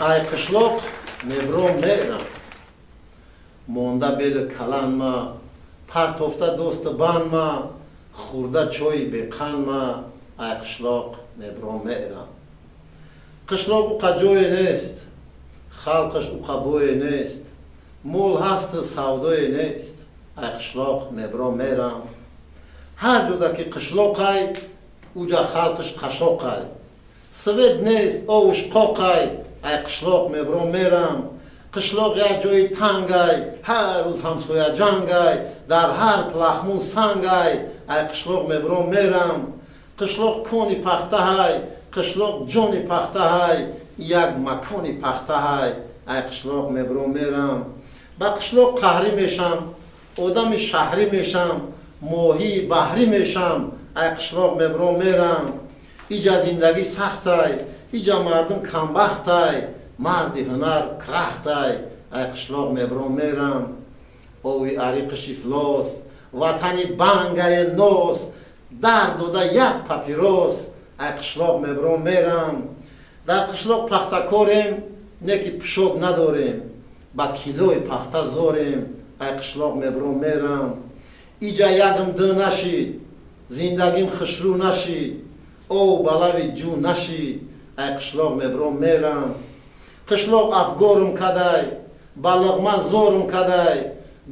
ای قشلاق مبرم میرم مونده بیل کلان ما پرتفته دوست بان ما خورده چوی بقان ما ای قشلاق مبرم میرم قشلاق او قجوی نیست خلقش او قبوی نیست مول هست سودوی نیست ای قشلاق مبرم میرم هر جوده که قشلاقای اوجا خلقش قشاقای سوید نیست اوش قاقای ای قشلاق مبرم میرم قشلاق یک جای تنگای هر روز همسویا جنگای در هر پلخمون سنگای ای قشلاق مبرم میرم قشلاق کونی پخته های قشلاق جونی پخته های یک مکانی پخته های ای قشلاق مبرم میرم با قشلاق قهری میشم آدم شهری میشم ماهی بحری میشم ای قشلاق مبرم میرم ایجا زندگی سخت های ایجا مردم کمبخت های مردی هنر کرخت های ای قشلاق مبرم میرم اوی عریقش افلاس وطنی بنگای نوس در دوده یک پاپیروس ای قشلاق مبرم میرم در قشلاق پخته کاریم نکی پشوک نداریم با کیلوی پخته زوریم ای قشلاق مبرم میرم ایجا یکم دو نشی زندگیم خشرو نشی او بلاوی جو نشی ای قشلاق مبرم میرم قشلاق افگارم کدای بلغمه زورم کدای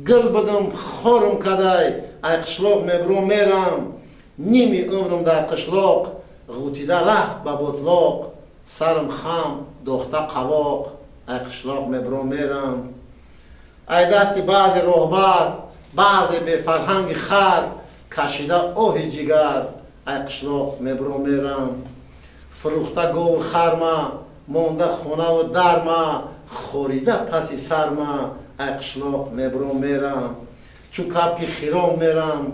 گل بدم خورم کدای ای قشلاق مبرم میرم نیمی عمرم در قشلاق غوتیده رفت به بطلاق سرم خم دخته قواق ای قشلاق مبرم میرم ای دستی بعضی رهبر بعضی به فرهنگ خر کشیده اوه جگر ای قشلاق مبرم میرم فروخته گو خرما مونده خونه و درما خوریده پسی سرما ای قشلاق مبرم میرم چو کپکی خیرام میرم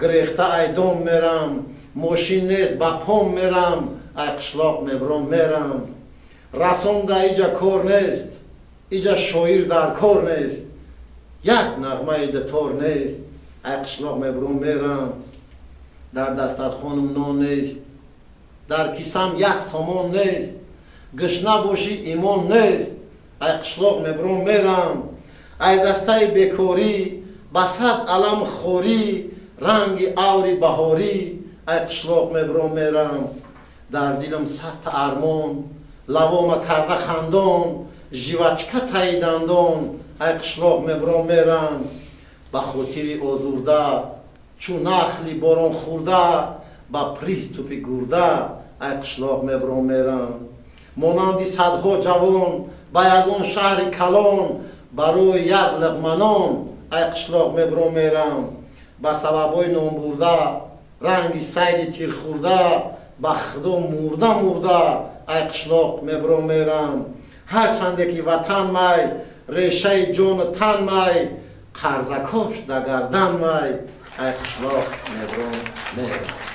گریخته ایدام میرم ماشین نیست با پام میرم ای قشلاق مبرم میرم رسم در ایجا کار نیست ایجا شاعر در کار نیست یک نغمه دتار نیست ای قشلاق مبرم میرم در دسترخوانم نان نیست در کیسم یک سامان نیست گشنه باشی ایمان نیست ای قشلاق مبرم میرم ای دسته بیکاری بسد علم خوری رنگ اوری بهاری ای قشلاق مبرم میرم در دلم صد ارمان لوام کرده خندان جیوچکه تای دندان ای قشلاق مبرم میرم به خاطر آزرده چون نخلی باران خورده با پریستوپی گرده ای قشلاق مبرم میرم مانندی صدها جوان با یگان شهر کلان برای یک لقمه نان ای قشلاق مبرم میرم با سببای نان برده رنگی سید تیر خورده با خدا مرده ای قشلاق مبرم میرم هرچند که وطن می ریشه جان تن می قرضکش در گردن می ای قشلاق مبرم میرم